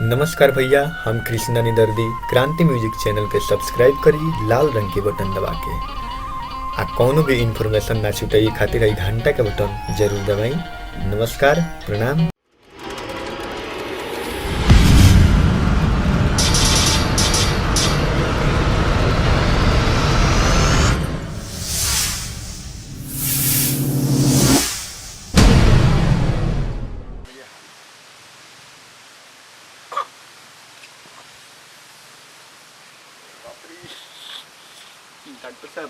नमस्कार भैया, हम कृष्णा निदर्दी क्रांति म्यूजिक चैनल के सब्सक्राइब करी लाल रंग के बटन दबा के आ कौनो भी इन्फॉर्मेशन ना छूटे खातिर ई घंटा के बटन जरूर दबाई। नमस्कार, प्रणाम। डॉक्टर साहब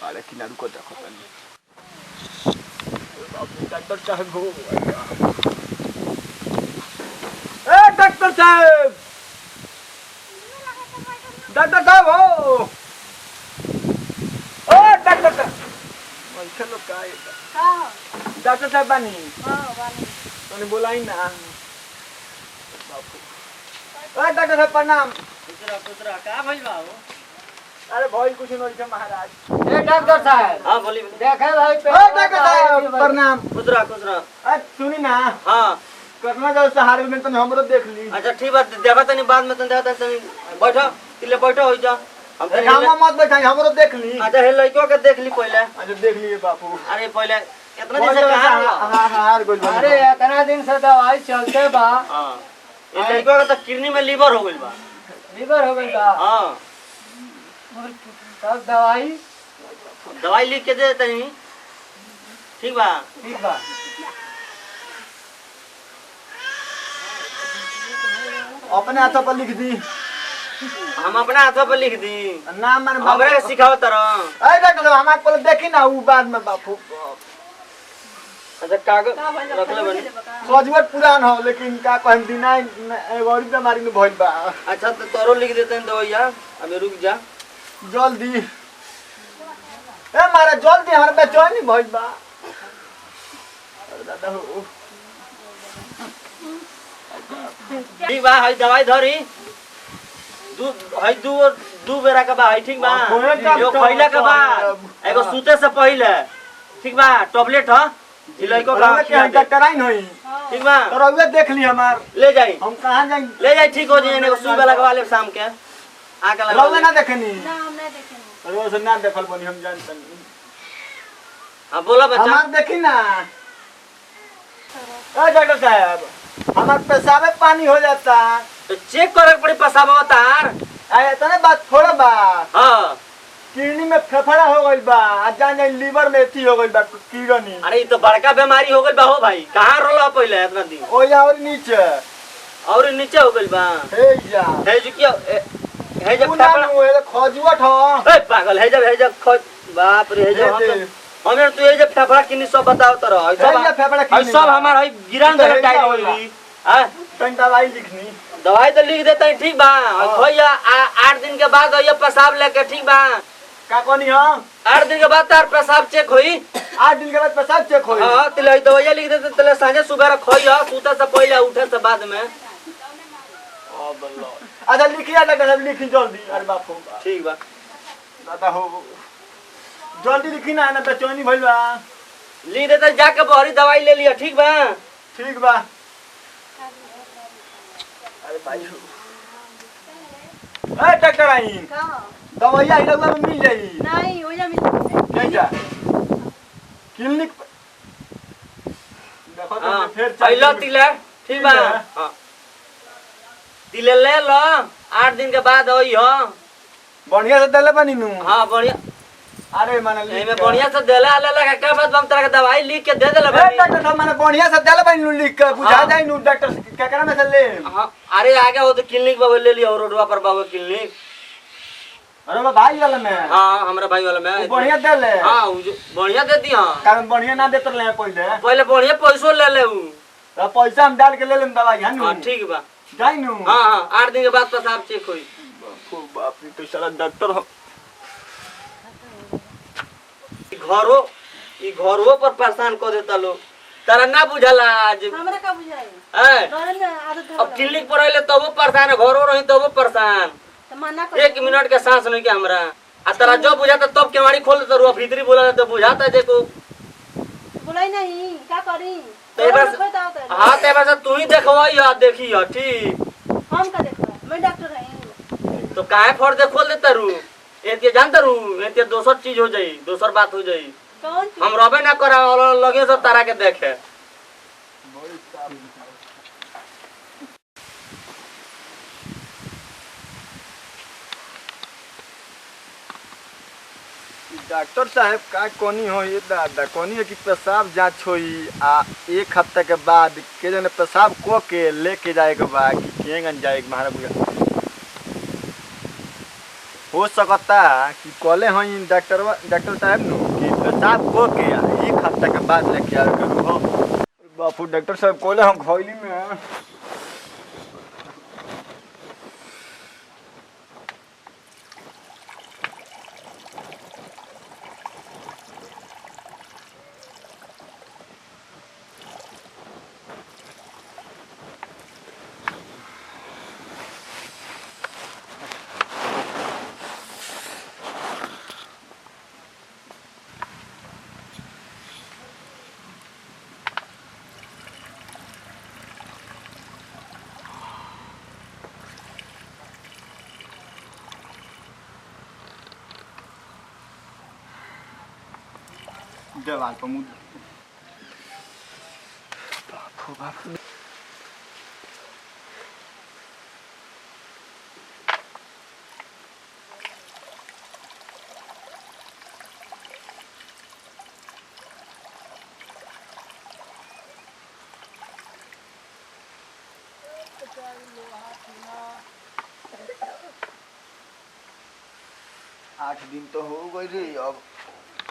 बाड़े किनारू को देखो डॉक्टर साहब हो डॉक्टर साहब हो डॉक्टर साहब चलो डॉक्टर साहब बानी तने बोलाई ना डॉक्टर साहब प्रणाम। का भइल बा हो? अरे भाई कुछ नहीं है महाराज। ए डॉक्टर साहब, हां बोली। देखे भाई पे डॉक्टर साहब प्रणाम। खुदरा सुनी ना। हां करना जो सहारे में तने हमरो देख ली। अच्छा ठीक बात देखा तनी बाद में तनी देखा तनी बैठो तिले बैठो हो जा। हम तनी गामा मत बैठाई हमरो देख ली। अच्छा हे लइको के देख ली पहले। अच्छा देख लिए बापू। अरे पहले इतना दिन से कहां हां हां गोल। अरे इतना दिन से दवाई चलते बा। हां ये लइको का तो किडनी में लीवर हो गइल बा। लीवर हो गइल बा। हां तब दवाई लिख के दे तनी। ठीक बा। ठीक बा। अपने हाथ पर लिख दी। हम अपना हाथों पर लिख दी। नाम मन हमरे सिखाओ तरह। ए डॉक्टर हम आपको देखी ना उ बाद में बापू। अच्छा कागज रख ले बनी। खजवट पुरान हो लेकिन का कहम दिना एगोरी बीमारी में भइल बा। अच्छा तो तोरो लिख देते हैं दवाइया। अबे रुक जा जल्दी। ए मारा जल्दी हमरा बेचैनी भइल बा। अरे दादा हो। ठीक बा हई दवाई धरी दू बेरा के बा ठीक बा। एगो खइला के बाद एगो सूते से पहले ठीक बा टैबलेट ह लइको का डॉक्टर आइन होई। ठीक बा तोरा देख ली हमार ले जाई। हम कहां जाई? ले जाई ठीक हो जाई। एगो सुई वाला के वाले शाम के आके लगा रउवे ना देखनी। ना हम नहीं देखेंगे। अरे वो ना देखल बनी हम जानतन। हां बोला बच्चा। हमार देखी ना। ए डॉक्टर साहब हमार पेशाब में पानी हो जाता। तो चेक करे पड़ी पेशाब तार। आ इतने बात थोड़ा बा। हां किडनी में फेफड़ा हो गइल बा। आ जाने लीवर में एथी हो गइल बा कीड़नी। अरे ये तो बड़का बीमारी हो गइल बा हो भाई। कहां रोला पहले इतना दिन? ओय और नीचे और नीचे हो गइल बा। हे जा हे जो क्या हे जब पुना नु ए खजुवट हो। ए पागल है जब बाप रे है जब हमें तू ये जब फेफड़ा किनी सब बताओ तरह सब हमार है गिरान दे डायरी होई। हां तन दवाई लिखनी। दवाई तो लिख देता है ठीक बा। भैया 8 दिन के बाद ये पेशाब लेके ठीक बा। का कोनी हां 8 दिन के बाद तार पेशाब चेक होई। 8 दिन के बाद पेशाब चेक होई। हां तिले दवाई लिख देते तले सांझे सुबह खोइया सूते से पहले उठे से बाद में। ओ बल्लो अच्छा लिखिया डॉक्टर साहब लिखी जल्दी। अरे बाप रे ठीक बा दादा हो जल्दी लिखी ना ना बेचैनी भइल बा। लिख देते जाके बहरी दवाई ले लिया ठीक बा। ठीक बा। अरे भाई ए डॉक्टर आई कहां? दवाइया इधर में मिल जाई। नहीं हो जा मिल। ले जा क्लिनिक देखो तो हां फिर पहला तिले ठीक बा। हां तिले ले लो 8 दिन के बाद होई हो। बढ़िया से देले बनी नु। हां बढ़िया। अरे माने एमे बढ़िया से देला आला का बात हम तरह के दवाई लिख के दे देला भाई। डॉक्टर साहब माने बढ़िया से देले बनी नु लिख के बुझा जाई नु डॉक्टर केकरा में से ले। हां अरे आगे हो तो क्लिनिक बाबू ले लियो रोडवा पर बाबू क्लिनिक। अरे वो भाई वाला में। हां हमरा भाई वाला में बढ़िया देले। हां बढ़िया दे दी। हां कारण बढ़िया ना देत रहे पहले बढ़िया पैसो ले ले उ। तो पैसा हम डाल के ले लेम दवाई है नु। हां ठीक बा। जाई नु। हां हां 8 दिन के बाद पेशाब चेक होई। बाप रे तो साला डॉक्टर हो। घरो पर परेशान कर देता लोग। तारा ना बुझाला आज हमरा का बुझाई? ए डरे ना आदत अब क्लिनिक पर आइले तबो परेशान है घरो रही तबो परेशान। तो मना कर। 1 मिनट के सांस नहीं के हमरा आ तारा जो बुझाता तब केवाड़ी खोल देता रुआ भीतरी बोला तो बुझाता जे को बुलाई नहीं का करी? तो एक बार तो ते बस तू ही देखवाई है देखी है ठीक। हम का देखो मैं डॉक्टर हई तो काहे फोड़ दे खोल देता रू एते जानता रू एते दोसर चीज हो जाई दोसर बात हो जाई। कौन चीज? हम रबे ना करा लगे सब तारा के देखे। डॉक्टर साहब का कोनी हो ये दादा कोनी है कि पेशाब जांच होई आ एक हफ्ता के बाद के जने पेशाब को के लेके जाएगा बा कि केंगन जाएगा महाराज बुझा हो सकता कि कॉले हई डॉक्टर साहब नु कि पेशाब को के एक हफ्ता के बाद लेके आएगा हो बापू डॉक्टर साहब कॉले हम खइली में देवाल पर मुंह बापू बापू आठ दिन तो हो गई रे अब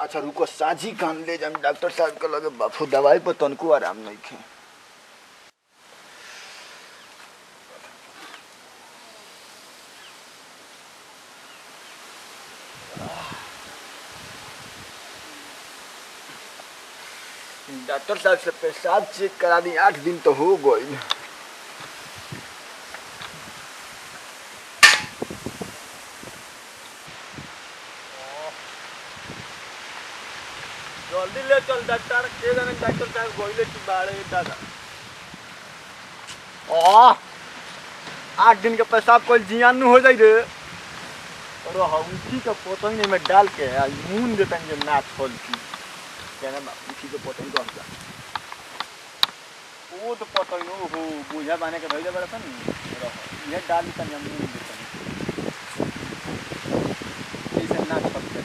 अच्छा रुको साझी कान ले जाम डॉक्टर साहब के लगे बापू दवाई पर तनको आराम नहीं खे डॉक्टर साहब से पेशाब चेक करा दी 8 दिन तो हो गई। जल्दी ले चल डॉक्टर के जाने डॉक्टर साहब गोइले की बाड़े दादा 8 दिन के पेशाब कोई जियान हो जाई रे और उठी के पोतई में डाल के मून देतन जे नाच खोल की केना उठी के पोतई को हमका वो तो पोतई हो बुझा बाने के भइले बड़ा सन ये डाल तन मून देतन ऐसे नाच खोल के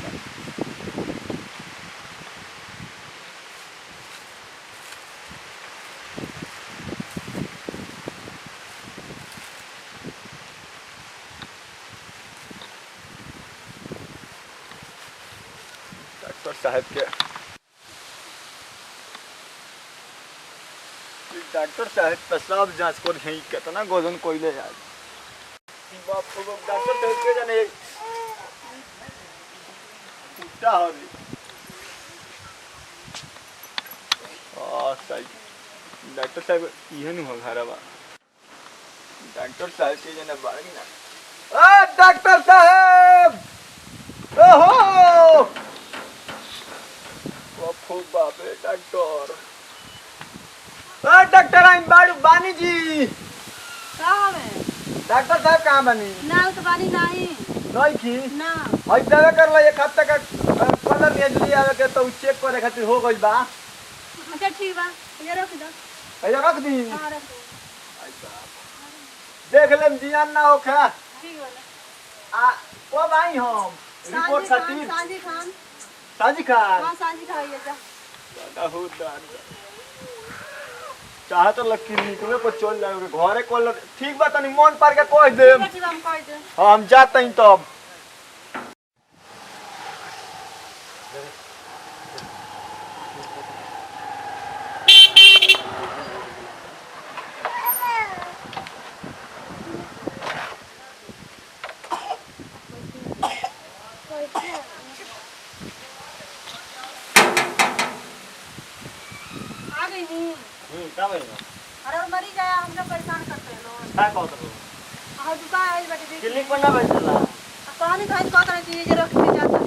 साहब के डॉक्टर साहब पेशाब जांच कर है कितना गोजन कोइले यार बाप रे डॉक्टर साहब के जाने उल्टा हो रही सही डॉक्टर साहब ये नहीं हो घरवा डॉक्टर साहब के जाने बागी ना डॉक्टर साहब ओहो बापू बापे डॉक्टर डॉक्टर आई बाड़ू बानी जी कहाँ में डॉक्टर साहब कहाँ बनी ना तो बानी नहीं नहीं की ना हई दवा कर ला एक हफ्ता का कलर ले जल्दी आवे के तो चेक करे खातिर हो गइल बा अच्छा ठीक बा ये रख दो ऐसा रख दी हां रख दो आई बाप देख लेम जियान ना होखा ठीक वाला आ कब आई हम रिपोर्ट खातिर सांझी खान साजी खान हां सांझी खाइए जा दादा हो दादा चाहत लकी निकले पर चल जाओगे घरे कॉल ठीक बा तनी मन पार के कह दे ठीक हम कह दे हम जाते हैं तब आ गई हूं का भइल अरे और मरी गया हमका परेशान करते हैं लोग का कहत रहो हां दुकान आई बैठे देख क्लिनिक पर ना बैठला कहानी खाई कह करे कि ये रख के जाता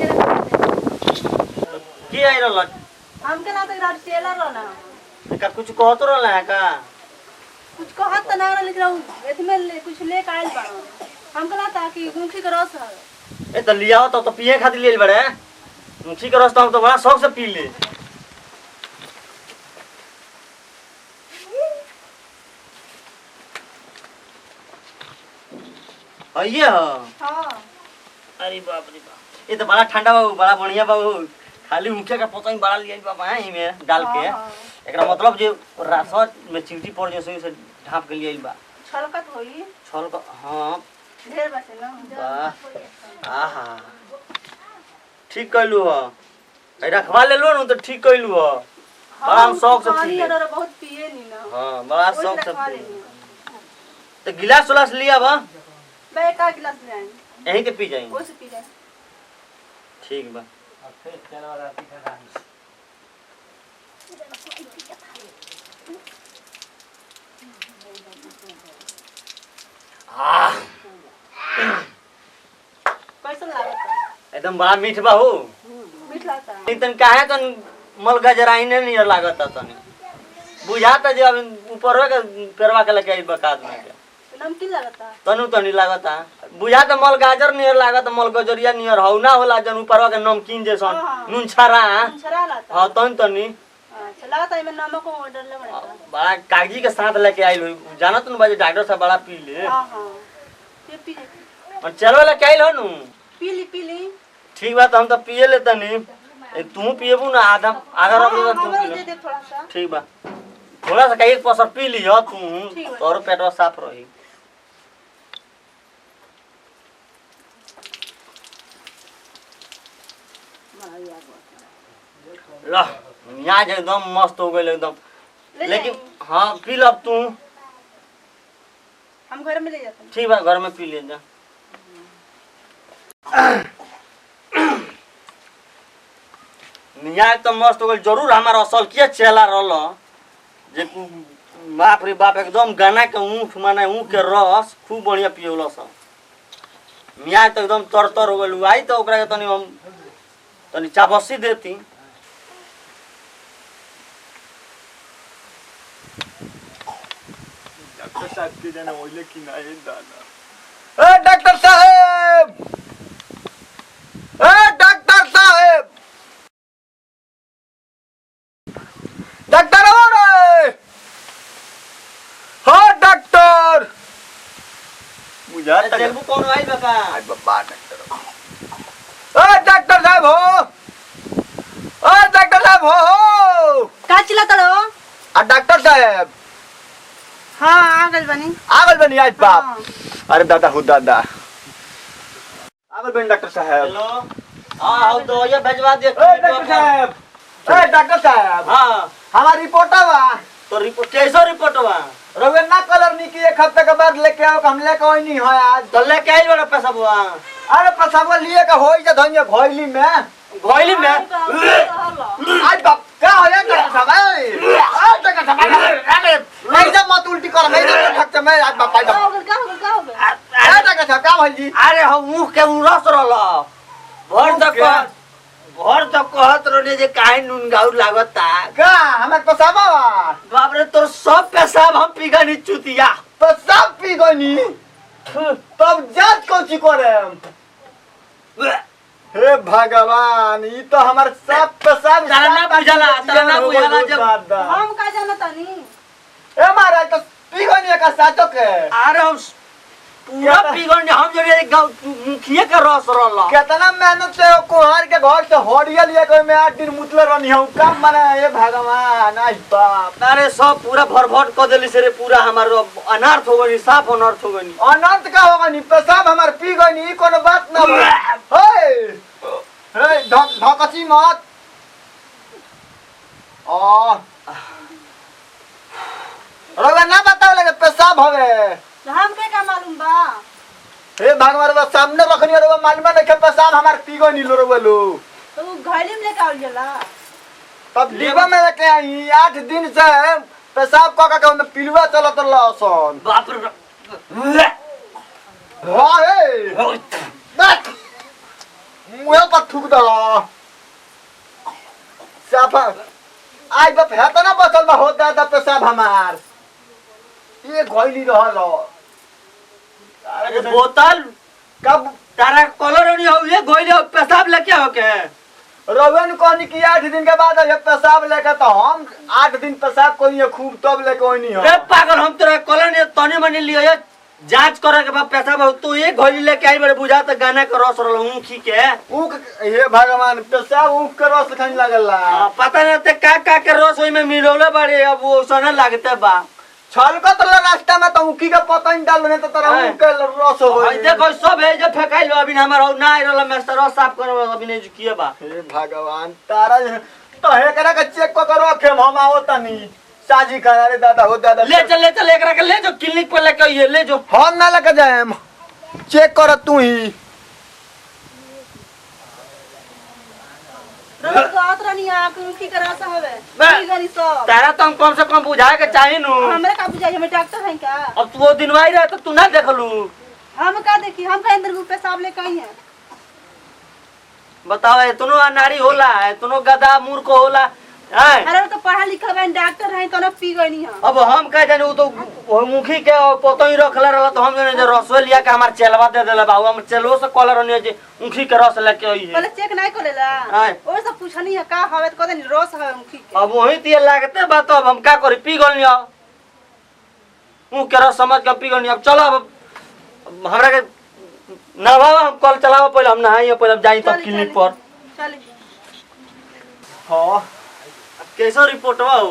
ये रख की आई रहल हमके ना तो टेलर रहना का कुछ कहत रहल है का कुछ कहत त ना लेकिन एथमे कुछ ले के आइल बाड़ो हम कहला था कि ऊखी के रस है ए तो लिया तो पिए खातिर ले बड़े ऊँची के रस तो हम तो बड़ा शौक से पी ले ये हां अरे बाप रे बाप ये तो बड़ा ठंडा बाबू बड़ा बढ़िया बाबू खाली ऊँखे का पोता ही बड़ा लिया बाबा है इमे डाल के एकरा मतलब जे रासवा में चिमटी पड़ जैसे से ढाप के लिए बा छलकत होई छल का हां ढेर बसे ना वाह आहा ठीक कहलू ह ए रखवा ले लो न तो ठीक कहलू ह बड़ा हम शौक से पी ले बहुत पिए नी ना हां बड़ा शौक से पी तो गिलास उलास लिया बा मैं का गिलास ले आई यहीं के पी जाएंगे वो से पी जाए ठीक बा फिर चलो राती का कैसा लागत एकदम बड़ा मीठ बा हो मीठ लगता है तन काहे तन मल गजराई नहीं लागत तनी बुझाता जे अब ऊपर के पेरवा के लेके आई बकाद में के नमकीन लगता है तनु तनी लागता बुझाता मल गाजर नियर लागत मल गजरिया नियर हौ ना होला जन ऊपर के नमकीन जैसन नून छरा छरा लाता हां तन तनी अच्छा लगता है मैं नमक को ऑर्डर ले बड़ा बड़ा कागजी के साथ लेके आई हो जानत न बाजे डॉक्टर साहब बड़ा पी ले हां हां ये पी और चलो लेके आई हो नु पी ली ठीक बात हम तो पिए ले तनी तू पिएबू ना आधा आधा रख ले तू पी दे ले दे थोड़ा सा ठीक बा थोड़ा सा कहीं पसर पी लियो तू ठीक बा। तोर पेटवा साफ रही ला यहाँ एकदम मस्त हो गए एकदम ले लेकिन लेकिन हाँ पी लब तू हम घर में ले जाते हैं ठीक बा घर में पी ले जा यहाँ एकदम मस्त हो गए जरूर हमारा असल किया चेला रहल जे बाप रे बाप एकदम गाना के ऊँख माने ऊँख के रस खूब बढ़िया पियोल सब मियाँ तो एकदम तर तर हो गए आई तो ओकरा के तनी हम तनी चाबसी देती डॉक्टर साहब के जाना ओइले कि ना ए दादा ए डॉक्टर साहब ए डॉक्टर साहब डॉक्टर हो रे हो डॉक्टर बुझा तक देखबू कौन आई बाबा आई बाबा डॉक्टर ए डॉक्टर साहब हो ओ डॉक्टर साहब हो का चिल्लाता रहो आ डॉक्टर साहब हां आ गइल बनी आज बाप हाँ। अरे दादा हो दादा आगल बनी डॉक्टर साहब हेलो हाँ हम तो ये भेजवा दे डॉक्टर साहब ए डॉक्टर साहब हाँ हमारी रिपोर्ट बा तो रिपोर्ट कैसा रिपोर्ट बा रविंद्र कलर नी की एक हफ्ते के बाद लेके आओ हम लेके कोई नहीं हो आज तो लेके आई बड़ा पैसा बुआ अरे पसावा लिए का होई जा धनिया भइली में घोइली में आज बाप का हो या डॉक्टर साहब आज डॉक्टर साहब नहीं जब मत उल्टी कर नहीं जब ठक मैं आज बाप का हो गइल ए डॉक्टर साहब का भइल जी अरे हम मुंह के रस रहला भर तक कहत रहले जे काहे नून गाउर लागता का हमें पसावा बाप रे तोर सब पेशाब हम पीगा नी चुतिया पसाब पी गनी तब जांच कौन सी करे हे भगवान ये तो हमार सब पेशाब तारा ना बुझाला जब हम का जानता नहीं ए महाराज तो पी गनी का साचो के अरे हम पूरा पीगन हम जो मुखिया का रस रहला कितना मेहनत से कुहार के घर से होड़िया लिया कोई मैं 8 दिन मुतले रहनी हूं कम मने हे भगवान आई बाप अरे सब पूरा भरभट क देली से रे पूरा हमार अनर्थ हो गई साफ अनर्थ हो गई अनंत का होगा नी पेशाब हमार पी गनी ई कोनो बात ना हे हे धकची मत ओ रवा ना बताओ लगे पेशाब हवे हम के मालूम बा हे भगवान रे सामने रखनी रे मालूम नहीं के पेशाब हमार पी गनी लो रे लो तो घायली में लेके आउल जाला तब डिब्बा में लेके आई 8 दिन से पेशाब का में पिलवा चलत लसन बाप रे वाह हे देख मुंह पर थूक दो साफा आई बाप है तो ना बचल बा होता था पेशाब हमार ये घोइली रहल अरे बोतल कब तारा कलर नहीं हो ये गोइले पेशाब लेके हो के रवन कहनी कि 8 दिन के बाद ये पेशाब लेके तो हम 8 दिन पेशाब कोनी खूब तब लेके ओनी हो रे पागल हम तेरा कलर नहीं तने मने लियो ये जांच करे के बाद पेशाब हो तू एक गोइली लेके आई बड़े बुझा त गाना के रस रहल हूं खी के ऊक हे भगवान पेशाब ऊक के रस खाने लागला पता नहीं ते का के रस ओइ में मिलोले बड़े अब वो सने लागते बा छलकत ल रास्ता में तो ऊकी के पता नहीं डालने तो तोरा ऊक के रस हो आई देखो सब है जे फेकाइल अभी हमर हो ना आइरल मास्टर रस साफ करे अभी नहीं किए बा हे भगवान तारा तो हे करा के चेक को करो के हम आओ तनी साजी खाना रे दादा हो दादा ले चल एकरा के ले जो क्लिनिक पर लेके ये ले जो हम ना लेके जाए चेक कर तू ही रोज तो आतरा नहीं आ की करा सा हवे बे। की गनी सब तारा तो हम कम से कम बुझाए के चाहिए नु हमरा का बुझाई हम डॉक्टर हैं क्या अब तू वो दिनवाई रहे तो तू ना देखलू हम का देखी हम का अंदर पेशाब लेके आई हैं बताओ इतनो अनाड़ी होला इतनो गधा मूर्ख होला हैं अरे तो पढ़ा लिखा बहन डॉक्टर हैं तो ना पी गई नहीं हम अब हम कह जाने वो तो वो मुखी के पोतो ही रखले रहला तो हम जाने जे रसवे लिया के हमार चेलवा दे देला बाबू हम चेलो से कॉलर ने जे मुखी के रस लेके आई है पहले चेक नहीं करेला हां और सब पूछनी है का हवे तो कहते रोस हवे मुखी के अब वही तिए लागते बा तो अब हम का करी पी गल लिया मुंह के रस समझ के पी गल अब चलो अब हमरा के नहवा हम कल चलावा पहले हम नहाई पहले अब जाई तब क्लिनिक पर चल हां कैसो रिपोर्टवा हो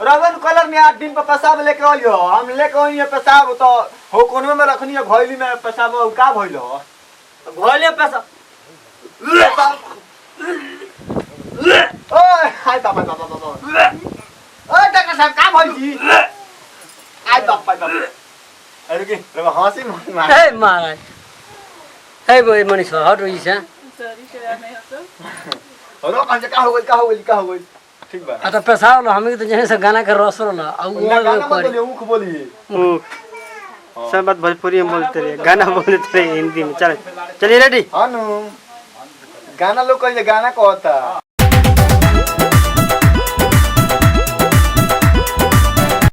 रवन कलर में 8 दिन पर पेशाब लेके आइयो हम लेके आइए पेशाब तो हो कोनवे में रखनी है घोइली में पेशाब का भइल हो भोले पैसा ओए हाय बाबा बाबा बाबा ओए डॉक्टर साहब का भइल जी आय बाबा बाबा अरे के रे हंसी मत मार ए महाराज ए बोय मनीष हट रही से सॉरी शेयर नहीं हो रो कहां का हो गई ठीक बा आ तो पेशाब लो हमें तो जने से गाना के रस रो ना आ वो गाना मत करे बोलिए ऊख बोलिए सब बात भोजपुरी में बोलते रहे गाना बोलते रहे हिंदी में चले चलिए रेडी हां नु गाना लोग कहिए गाना कहता